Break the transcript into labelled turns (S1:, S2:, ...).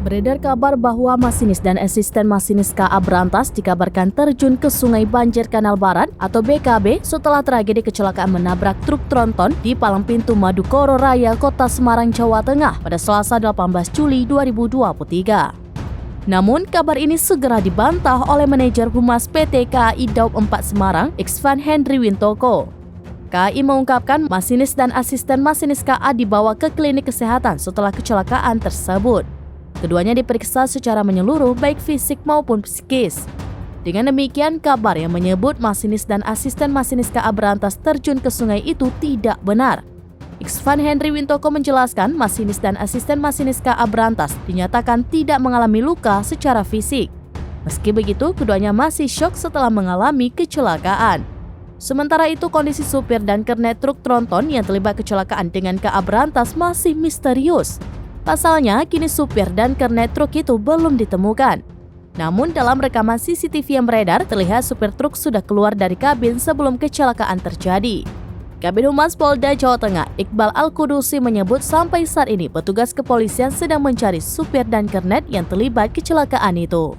S1: Beredar kabar bahwa masinis dan asisten masinis KA Brantas dikabarkan terjun ke Sungai Banjir Kanal Barat atau BKB setelah tragedi kecelakaan menabrak truk tronton di Palang Pintu Madukoro Raya, Kota Semarang, Jawa Tengah pada Selasa 18 Juli 2023. Namun, kabar ini segera dibantah oleh manajer Humas PT KAI Daup 4 Semarang, Iksvan Henry Wintoko. KAI mengungkapkan masinis dan asisten masinis KA dibawa ke klinik kesehatan setelah kecelakaan tersebut. Keduanya diperiksa secara menyeluruh baik fisik maupun psikis. Dengan demikian, kabar yang menyebut masinis dan asisten masinis KA Brantas terjun ke sungai itu tidak benar. Iksvan Henry Wintoko menjelaskan masinis dan asisten masinis KA Brantas dinyatakan tidak mengalami luka secara fisik. Meski begitu, keduanya masih syok setelah mengalami kecelakaan. Sementara itu, kondisi supir dan kernet truk tronton yang terlibat kecelakaan dengan KA Brantas masih misterius. Pasalnya, kini supir dan kernet truk itu belum ditemukan. Namun, dalam rekaman CCTV yang beredar, terlihat supir truk sudah keluar dari kabin sebelum kecelakaan terjadi. Kabid Humas Polda Jawa Tengah, Iqbal Al-Qudusi menyebut sampai saat ini petugas kepolisian sedang mencari supir dan kernet yang terlibat kecelakaan itu.